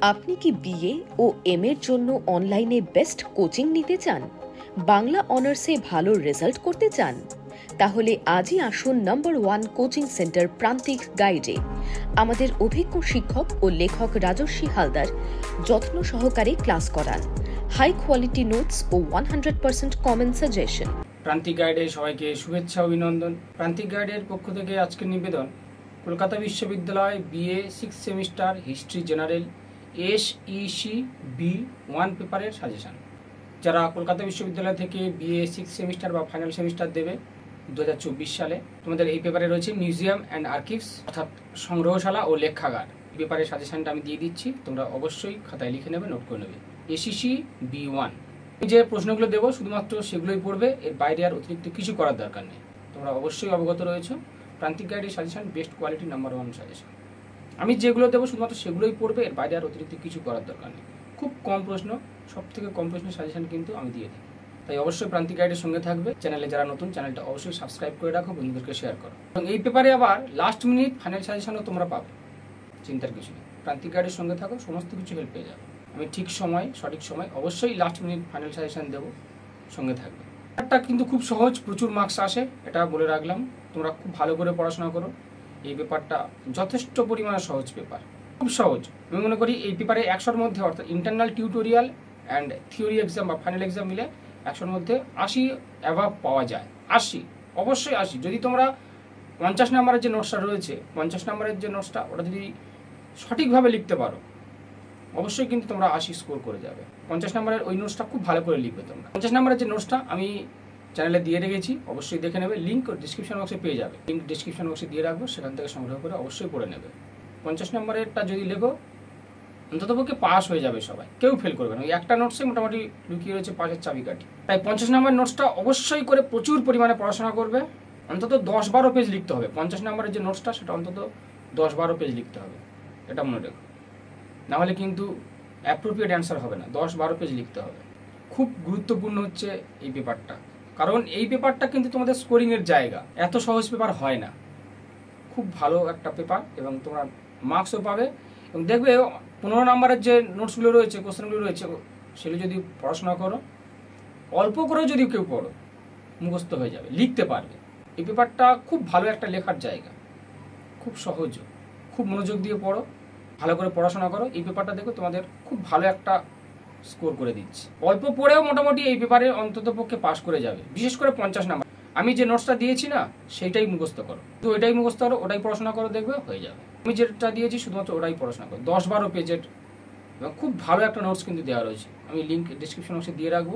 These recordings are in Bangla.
আপনি কি বিএ ও এম এর জন্য অনলাইনে বেস্ট কোচিং নিতে চান? বাংলা অনার্সে ভালো রেজাল্ট করতে চান? তাহলে আজই আসুন নাম্বার 1 কোচিং সেন্টার প্রান্তিক গাইডে। আমাদের অভিজ্ঞ শিক্ষক ও লেখক রাজস্বী হালদার যত্ন সহকারে ক্লাস করান। হাই কোয়ালিটি নোটস ও 100% কমন সাজেশন। প্রান্তিক গাইডে সবাইকে শুভেচ্ছা অভিনন্দন। প্রান্তিক গাইডের পক্ষ থেকে আজকের নিবেদন কলকাতা বিশ্ববিদ্যালয় BA 6 semester history general SEC B1 পেপারের সাজেশন। যারা কলকাতা বিশ্ববিদ্যালয় থেকে বিএ 6 সেমিস্টার বা ফাইনাল সেমিস্টার দেবে 2024 সালে, তোমাদের এই পেপারে রয়েছে মিউজিয়াম অ্যান্ড আর্কিভস অর্থাৎ সংগ্রহশালা ও লেখাগার। পেপারের সাজেশনটা আমি দিয়ে দিচ্ছি, তোমরা অবশ্যই খাতায় লিখে নেবে, নোট করে নেবে। SEC B1 যে প্রশ্নগুলো দেবো শুধুমাত্র সেগুলোই পড়বে, এর বাইরে আর অতিরিক্ত কিছু করার দরকার নেই। তোমরা অবশ্যই অবগত রয়েছো প্রান্তিক গাইডের suggestion best quality number 1 suggestion. আমি যেগুলো দেবো শুধুমাত্র সেগুলোই পড়বে, এর বাইরে আর অতিরিক্ত কিছু করার দরকার নেই। খুব কম প্রশ্ন, সব থেকে কম প্রশ্নের সাজেশন কিন্তু আমি দিয়ে থাকি। তাই অবশ্যই প্রান্তিক গাইডের সঙ্গে থাকবে। চ্যানেলে যারা নতুন, চ্যানেলটা অবশ্যই সাবস্ক্রাইব করে রাখো, বন্ধুদেরকে শেয়ার করো। এবং এই পেপারে আবার লাস্ট মিনিট ফাইনাল সাজেশনও তোমরা পাবে, চিন্তার কিছু নেই। প্রান্তিক গাইডের সঙ্গে থাকো, সমস্ত কিছু হেল্প পেয়ে যাবে। আমি ঠিক সময়, সঠিক সময় অবশ্যই লাস্ট মিনিট ফাইনাল সাজেশন দেবো, সঙ্গে থাকবে। পেপারটা কিন্তু খুব সহজ, প্রচুর মার্কস আসে, এটা বলে রাখলাম। তোমরা খুব ভালো করে পড়াশোনা করো। এই পেপারটা যথেষ্ট পরিমাণে সহজ পেপার, খুব সহজ। আমি মনে করি এই পেপারে 100-র মধ্যে, অর্থাৎ internal tutorial and theory exam বা ফাইনাল এক্সাম মিলে 100-র মধ্যে 80 অ্যাভাব পাওয়া যায়। 80, অবশ্যই 80। যদি তোমরা 50 নম্বরের যে নোটসটা রয়েছে, 50 নম্বরের যে নোটসটা, ওটা যদি সঠিকভাবে লিখতে পারো, অবশ্যই কিন্তু তোমরা 80 স্কোর করে যাবে। 50 নম্বরের ওই নোটসটা খুব ভালো করে লিখবে তোমরা। 50 নম্বরের যে নোটসটা আমি চ্যানেলে দিয়ে রেখেছি, অবশ্যই দেখে নেবে। লিঙ্ক ডিসক্রিপশন বক্সে পেয়ে যাবে, লিঙ্ক ডিসক্রিপশন বক্সে দিয়ে রাখবো, সেখান থেকে সংগ্রহ করে অবশ্যই পড়ে নেবে। 50 নম্বরেরটা যদি লেখো, অন্ততপক্ষে পাস হয়ে যাবে সবাই, কেউ ফেল করবে না। ওই একটা নোটসে মোটামুটি লুকিয়ে রয়েছে পাসের চাবিকাঠি। তাই 50 নম্বরের নোটসটা অবশ্যই করে প্রচুর পরিমাণে পড়াশোনা করবে। অন্তত 10-12 পেজ লিখতে হবে। 50 নম্বরের যে নোটসটা, সেটা অন্তত 10-12 পেজ লিখতে হবে, এটা মনে রেখো। নাহলে কিন্তু অ্যাপ্রোপ্রিয়েট অ্যান্সার হবে না। 10-12 পেজ লিখতে হবে। খুব গুরুত্বপূর্ণ হচ্ছে এই পেপারটা, কারণ এই পেপারটা কিন্তু তোমাদের স্কোরিংয়ের জায়গা। এত সহজ পেপার হয় না, খুব ভালো একটা পেপার, এবং তোমরা মার্কসও পাবে। এবং দেখবে 15 নম্বরের যে নোটসগুলো রয়েছে, কোশ্চেনগুলো রয়েছে, সেগুলো যদি পড়াশোনা করো, অল্প করেও যদি কেউ পড়ো, মুখস্থ হয়ে যাবে, লিখতে পারবে। এই পেপারটা খুব ভালো একটা লেখার জায়গা, খুব সহজ। খুব মনোযোগ দিয়ে পড়ো, ভালো করে পড়াশোনা করো। এই পেপারটা দেখো তোমাদের খুব ভালো একটা স্কোর করে দিচ্ছে। অল্প পড়েও মোটামুটি এই পেপারে অন্ততপক্ষে পাস করে যাবে, বিশেষ করে 50 নাম্বার। আমি যে নোটসটা দিয়েছি না, সেইটাই মুখস্থ করো, তো ওইটাই মুখস্থ করো, ওটাই পড়াশোনা করো, দেখবে হয়ে যাবে। আমি যেটা দিয়েছি শুধুমাত্র ওটাই পড়াশোনা করো। 10-12 পেজের এবং খুব ভালো একটা নোটস কিন্তু দেওয়া রয়েছে। আমি লিঙ্ক ডিসক্রিপশন বক্সে দিয়ে রাখবো,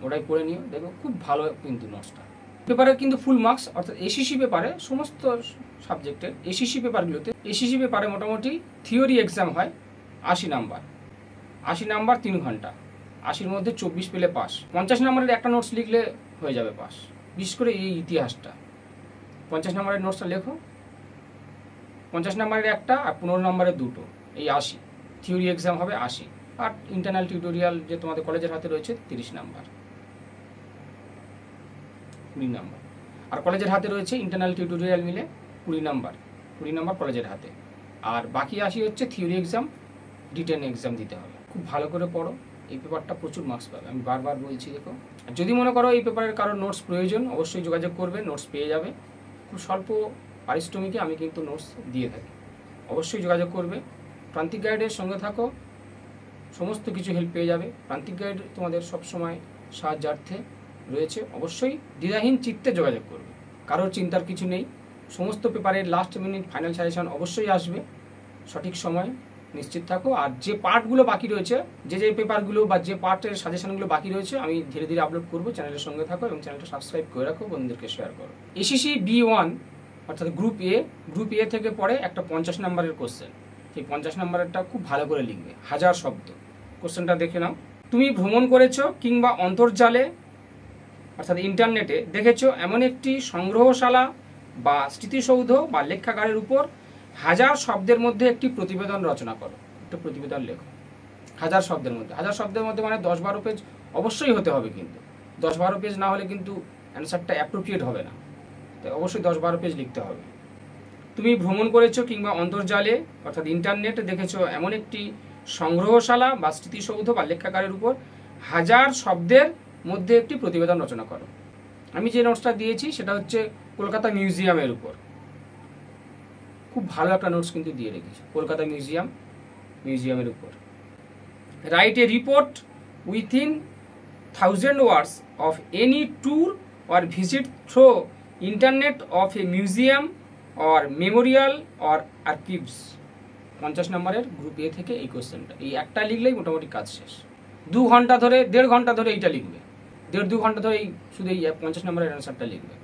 ওটাই পড়ে নিও, দেখো খুব ভালো কিন্তু নোটসটা। পেপারে কিন্তু ফুল মার্কস, অর্থাৎ SEC পেপারে সমস্ত সাবজেক্টের SEC পেপারগুলোতে, SEC পেপারে মোটামুটি থিওরি এক্সাম হয় 80 নাম্বার। 80 নাম্বার 3 ঘন্টা, 80-র মধ্যে 24 পেলে পাস। 50 নম্বরের একটা নোটস লিখলে হয়ে যাবে পাস। বিশেষ করে এই ইতিহাসটা, 50 নম্বরের নোটসটা লেখো। 50 নম্বরের একটা আর 15 নম্বরের দুটো, এই 80। থিওরি এক্সাম হবে 80, আর ইন্টারনাল টিউটোরিয়াল যে তোমাদের কলেজের হাতে রয়েছে 30 নাম্বার, 20 নাম্বার। আর কলেজের হাতে রয়েছে ইন্টারনাল টিউটোরিয়াল মিলে 20 নাম্বার, 20 নাম্বার কলেজের হাতে। আর বাকি 80 হচ্ছে থিওরি এক্সাম, রিটেন এক্সাম দিতে হবে। খুব ভালো করে পড়ো, এই পেপারটা প্রচুর মার্কস পাবে, আমি বারবার বলছি। দেখো, যদি মনে করো এই পেপারের কারো নোটস প্রয়োজন, অবশ্যই যোগাযোগ করবে, নোটস পেয়ে যাবে। খুব স্বল্প পারিশ্রমিকে আমি কিন্তু নোটস দিয়ে থাকি, অবশ্যই যোগাযোগ করবে। প্রান্তিক গাইডের সঙ্গে থাকো, সমস্ত কিছু হেল্প পেয়ে যাবে। প্রান্তিক গাইড তোমাদের সবসময় সাহায্যার্থে রয়েছে, অবশ্যই দ্বিধাহীন চিত্তে যোগাযোগ করবে। কারোর চিন্তার কিছু নেই। সমস্ত পেপারের লাস্ট মিনিট ফাইনাল সাজেশন অবশ্যই আসবে, সঠিক সময়, নিশ্চিত থাকো। আর যে পার্টগুলো বাকি রয়েছে, যে পেপারগুলো বা যে পার্টের সাজেশনগুলো বাকি রয়েছে, আমি ধীরে ধীরে আপলোড করবো। চ্যানেলের সঙ্গে থাকো এবং চ্যানেলটা সাবস্ক্রাইব করে রাখো, বন্ধুদেরকে শেয়ার করো। SEC B1 অর্থাৎ গ্রুপ এ থেকে পড়ে একটা 50 নম্বরের কোশ্চেন। সেই 50 নম্বরেরটা খুব ভালো করে লিখবে, 1000 শব্দ। কোশ্চেনটা দেখে নাও। তুমি ভ্রমণ করেছো কিংবা অন্তর্জালে অর্থাৎ ইন্টারনেটে দেখেছো এমন একটি সংগ্রহশালা বা স্মৃতিসৌধ বা লেখাগারের উপর 1000 শব্দের মধ্যে একটি প্রতিবেদন রচনা করো। একটা প্রতিবেদন লেখো 1000 শব্দের মধ্যে। 1000 শব্দের মধ্যে মানে 10-12 পেজ অবশ্যই হতে হবে, কিন্তু 10-12 পেজ না হলে কিন্তু অ্যান্সারটা অ্যাপ্রোপ্রিয়েট হবে না। তাই অবশ্যই 10-12 পেজ লিখতে হবে। তুমি ভ্রমণ করেছো কিংবা অন্তর্জালে অর্থাৎ ইন্টারনেটে দেখেছো এমন একটি সংগ্রহশালা বা স্মৃতিসৌধ বা লেখাগারের উপর 1000 শব্দের মধ্যে একটি প্রতিবেদন রচনা করো। আমি যে নোটসটা দিয়েছি সেটা হচ্ছে কলকাতা মিউজিয়ামের উপর। খুব ভালো একটা নোটস কিন্তু দিয়ে রেখেছি কলকাতা মিউজিয়ামের উপর। Write a report within 1000 words of any tour or visit through internet of a museum or memorial or archives। 50 নম্বরের গ্রুপ এ থেকে এই কোশ্চেনটা, এই একটা লিখলেই মোটামুটি কাজ শেষ। 2 ঘন্টা ধরে 1.5 ঘন্টা ধরে এইটা লিখবে, 1.5-2 ঘন্টা ধরে এই শুধু এই 50 নম্বরের অ্যান্সারটা লিখবে,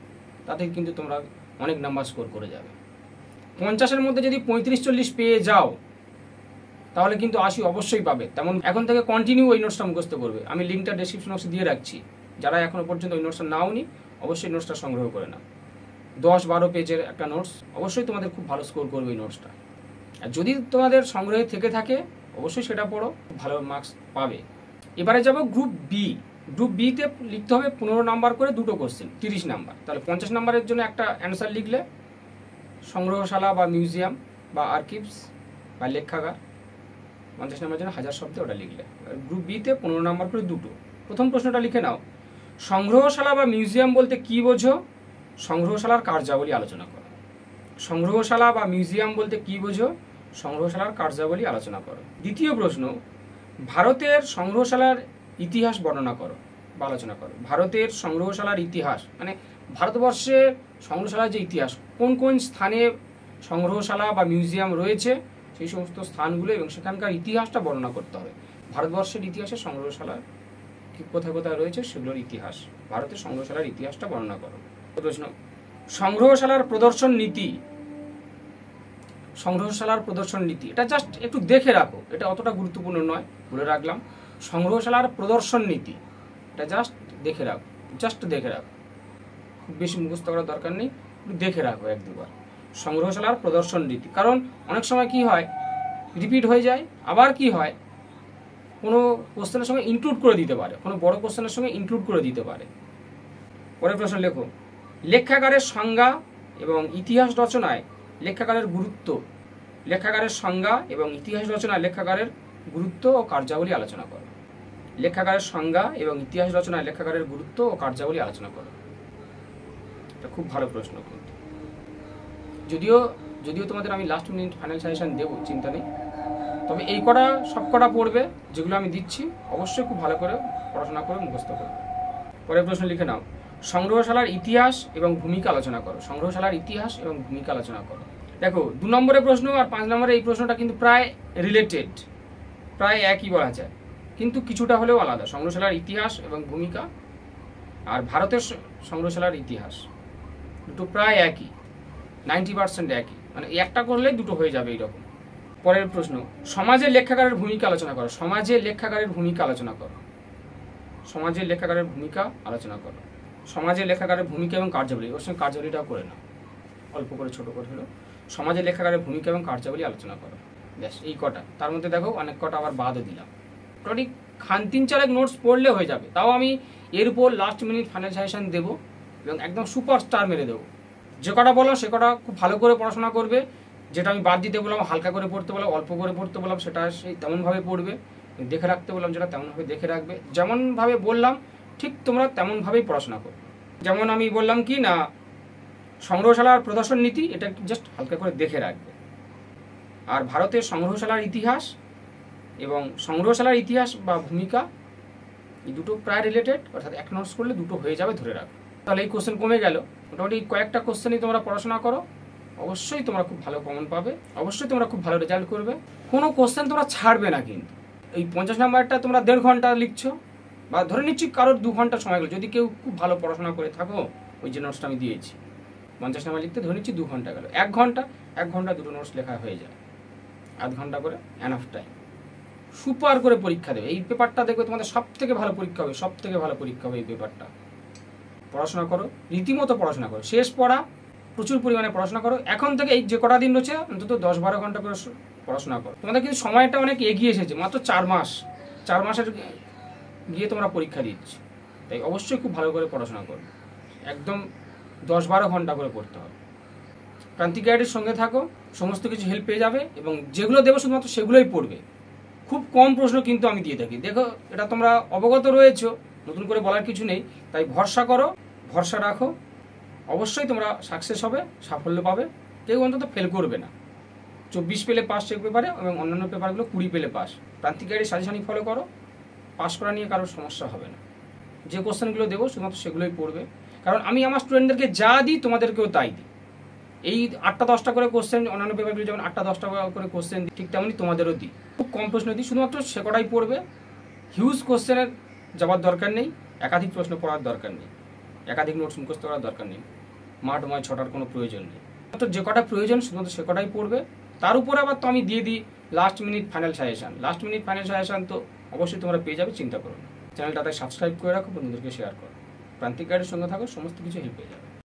তাতে কিন্তু তোমরা অনেক নাম্বার স্কোর করে যাবে। 50-এর মধ্যে যদি 35-40 পেয়ে যাও তাহলে কিন্তু 80 অবশ্যই পাবে। তেমন এখন থেকে কন্টিনিউ ওই নোটসটা মুখস্থ করবে। আমি লিঙ্কটা ডেসক্রিপশন বক্সে দিয়ে রাখছি, যারা এখনো পর্যন্ত ওই নোটসটা নাওনি অবশ্যই নোটসটা সংগ্রহ করে নাও। 10-12 পেজের একটা নোটস, অবশ্যই তোমাদের খুব ভালো স্কোর করবে এই নোটসটা। আর যদি তোমাদের সংগ্রহে থেকে থাকে অবশ্যই সেটা পড়ো, ভালো মার্কস পাবে। এবারে যাব গ্রুপ বি। গ্রুপ বিতে লিখতে হবে 15 নাম্বার করে 2টো কোশ্চেন, 30 নাম্বার। তাহলে 50 নাম্বারের জন্য একটা অ্যান্সার লিখলে সংগ্রহশালা বা মিউজিয়াম বা আর্কিভস বা লেখাগার, 50 নাম্বারের জন্য 1000 শব্দে ওটা লিখলে। গ্রুপ বিতে 15 নাম্বার করে 2টো। প্রথম প্রশ্নটা লিখে নাও, সংগ্রহশালা বা মিউজিয়াম বলতে কি বোঝো? সংগ্রহশালার কার্যাবলী আলোচনা করো। সংগ্রহশালা বা মিউজিয়াম বলতে কি বোঝো? সংগ্রহশালার কার্যাবলী আলোচনা করো। দ্বিতীয় প্রশ্ন, ভারতের সংগ্রহশালার ইতিহাস বর্ণনা করো বা আলোচনা করো। ভারতের সংগ্রহশালার ইতিহাস মানে ভারতবর্ষে সংগ্রহশালার যে ইতিহাস, কোন কোন স্থানে সংগ্রহশালা বা মিউজিয়াম রয়েছে সেই সমস্ত স্থানগুলো এবং সেখানকার ইতিহাসটা বর্ণনা করতে হবে। ভারতবর্ষের ইতিহাসে সংগ্রহশালা কোথায় কোথায় রয়েছে সেগুলোর ইতিহাস, ভারতের সংগ্রহশালার ইতিহাসটা বর্ণনা করো। প্রশ্ন, সংগ্রহশালার প্রদর্শন নীতি। সংগ্রহশালার প্রদর্শন নীতি এটা জাস্ট একটু দেখে রাখো, এটা অতটা গুরুত্বপূর্ণ নয়, বলে রাখলাম। সংগ্রহশালার প্রদর্শন নীতি এটা জাস্ট দেখে রাখো, খুব বেশি মুখস্থ করার দরকার নেই, দেখে রাখো 1-2 বার সংগ্রহশালার প্রদর্শন নীতি। কারণ অনেক সময় কি হয়, রিপিট হয়ে যায়, আবার কি হয় কোনো কোশ্চেনের সঙ্গে ইনক্লুড করে দিতে পারে, কোনো বড় কোশ্চেনের সঙ্গে ইনক্লুড করে দিতে পারে। পরের প্রশ্ন লেখো, লেখাগারের সংজ্ঞা এবং ইতিহাস রচনায় লেখাগারের গুরুত্ব। লেখাগারের সংজ্ঞা এবং ইতিহাস রচনায় লেখাগারের গুরুত্ব ও কার্যাবলী আলোচনা করো। লেখাগারের সংজ্ঞা এবং ইতিহাস রচনায় লেখাগারের গুরুত্ব ও কার্যাবলী আলোচনা করো। এটা খুব ভালো প্রশ্ন কিন্তু, যদিও তোমাদের আমি লাস্ট মিনিট ফাইনাল সাজেশন দেবো, চিন্তা নেই। তবে এই কটা সব কটা পড়বে যেগুলো আমি দিচ্ছি, অবশ্যই খুব ভালো করে পড়াশোনা করে মুখস্থ করবে। পরের প্রশ্ন লিখে নাও, সংগ্রহশালার ইতিহাস এবং ভূমিকা আলোচনা করো। সংগ্রহশালার ইতিহাস এবং ভূমিকা আলোচনা করো। দেখো 2 নম্বরের প্রশ্ন আর 5 নম্বরের এই প্রশ্নটা কিন্তু প্রায় রিলেটেড, প্রায় একই বলা যায়, কিন্তু কিছুটা হলেও আলাদা। সংগ্রহশালার ইতিহাস এবং ভূমিকা আর ভারতের সংগ্রহশালার ইতিহাস দুটো প্রায় একই, 90% একই, মানে একটা করলে দুটো হয়ে যাবে এইরকম। পরের প্রশ্ন, সমাজের লেখাগারের ভূমিকা আলোচনা করো। সমাজের লেখাগারের ভূমিকা আলোচনা করো। সমাজের লেখাগারের ভূমিকা আলোচনা করো। সমাজের লেখাগারের ভূমিকা এবং কার্যাবলী, ওর সঙ্গে কার্যাবলীটাও করে নাও, অল্প করে ছোট করে হলো। সমাজের লেখাগারের ভূমিকা এবং কার্যাবলী আলোচনা করো। ব্যাস এই কটা, তার মধ্যে দেখো অনেক কটা আবার বাদও দিলাম। টোটালি 3-4 নোটস পড়লে হয়ে যাবে। তাও আমি এর উপর লাস্ট মিনিট ফাইনাল সাজেশন দেবো এবং একদম সুপার স্টার মেরে দেবো। যে কটা বললাম সে কটা খুব ভালো করে পড়াশোনা করবে। যেটা আমি বাদ দিতে বললাম, হালকা করে পড়তে বললাম, অল্প করে পড়তে বললাম, সেটা সেই তেমনভাবে পড়বে। দেখে রাখতে বললাম যেটা, তেমনভাবে দেখে রাখবে। যেমনভাবে বললাম ঠিক তোমরা তেমনভাবেই পড়াশোনা করবে। যেমন আমি বললাম কি না, সংগ্রহশালার প্রদর্শন নীতি, এটা জাস্ট হালকা করে দেখে রাখবে। আর ভারতের সংগ্রহশালার ইতিহাস এবং সংগ্রহশালার ইতিহাস বা ভূমিকা, এই দুটো প্রায় রিলেটেড, অর্থাৎ 1 নোটস করলে দুটো হয়ে যাবে, ধরে রাখো। তাহলে এই কোশ্চেন কমে গেল। মোটামুটি কয়েকটা কোশ্চেনই তোমরা পড়াশোনা করো, অবশ্যই তোমরা খুব ভালো কমন পাবে, অবশ্যই তোমরা খুব ভালো রেজাল্ট করবে। কোনো কোশ্চেন তোমরা ছাড়বে না কিন্তু। এই 50 নাম্বারটা তোমরা 1.5 ঘন্টা লিখছো, বা ধরে নিচ্ছি কারোর 2 ঘন্টা সময় গেলো, যদি কেউ খুব ভালো পড়াশোনা করে থাকো, ওই যে নোটসটা আমি দিয়েছি 50 নাম্বার লিখতে ধরে নিচ্ছি 2 ঘন্টা গেল। 1 ঘন্টা দুটো নোটস লেখা হয়ে যায়, আধ ঘন্টা করে এনাফ টাইম। সুপার করে পরীক্ষা দেবে। এই পেপারটা দেখবে তোমাদের সব থেকে ভালো পরীক্ষা হবে, সব থেকে ভালো পরীক্ষা হবে এই পেপারটা। পড়াশোনা করো, রীতিমতো পড়াশোনা করো, শেষ পড়া, প্রচুর পরিমাণে পড়াশোনা করো। এখন থেকে এই যে কটা দিন রয়েছে অন্তত 10-12 ঘন্টা করে পড়াশোনা করো। তোমাদের কিন্তু সময়টা অনেক এগিয়ে এসেছে, মাত্র 4 মাসের গিয়ে তোমরা পরীক্ষা দিচ্ছ। তাই অবশ্যই খুব ভালো করে পড়াশোনা করো, একদম 10-12 ঘন্টা করে পড়তে হবে। প্রান্তিক গাইডের সঙ্গে থাকো, সমস্ত কিছু হেল্প পেয়ে যাবে এবং যেগুলো দেবো শুধুমাত্র সেগুলোই পড়বে, খুব কম প্রশ্ন কিন্তু আমি দিয়ে থাকি। দেখো, এটা তোমরা অবগত রয়েছো, নতুন করে বলার কিছু নেই। তাই ভরসা করো, ভরসা রাখো, অবশ্যই তোমরা সাকসেস হবে, সাফল্য পাবে, কেউ অন্তত ফেল করবে না। 24 পেলে পাস চেক পেপারে, এবং অন্যান্য পেপারগুলো 20 পেলে পাস। প্রান্তিক গাইডের সাজেশনই ফলো করো, পাস করা নিয়ে কারোর সমস্যা হবে না। যে কোশ্চেনগুলো দেবো শুধুমাত্র সেগুলোই পড়বে, কারণ আমি আমার স্টুডেন্টদেরকে যা দিই তোমাদেরকেও তাই দিই। এই 8টা 10টা করে কোশ্চেন, অন্যান্য পেপারগুলো যেমন 8টা 10টা করে কোশ্চেন দিই, ঠিক তেমনই তোমাদেরও দিই। খুব কম প্রশ্ন দিই, শুধুমাত্র সে কটাই পড়বে। হিউজ কোশ্চেনের যাওয়ার দরকার নেই, একাধিক প্রশ্ন পড়ার দরকার নেই, একাধিক নোটস মুখস্থ করার দরকার নেই, মাঠ ছটার কোনো প্রয়োজন নেই। তো যে কটা প্রয়োজন শুধুমাত্র সে কটাই পড়বে। তার উপরে আবার তো আমি দিয়ে দিই last minute final suggestion. Last minute final suggestion তো অবশ্যই তোমরা পেয়ে যাবে, চিন্তা করো না। চ্যানেলটাতে সাবস্ক্রাইব করে রাখো, বন্ধুদেরকে শেয়ার করো। প্রান্তিক গাইডের সঙ্গে থাকো, সমস্ত কিছু হেল্প পেয়ে যাবে।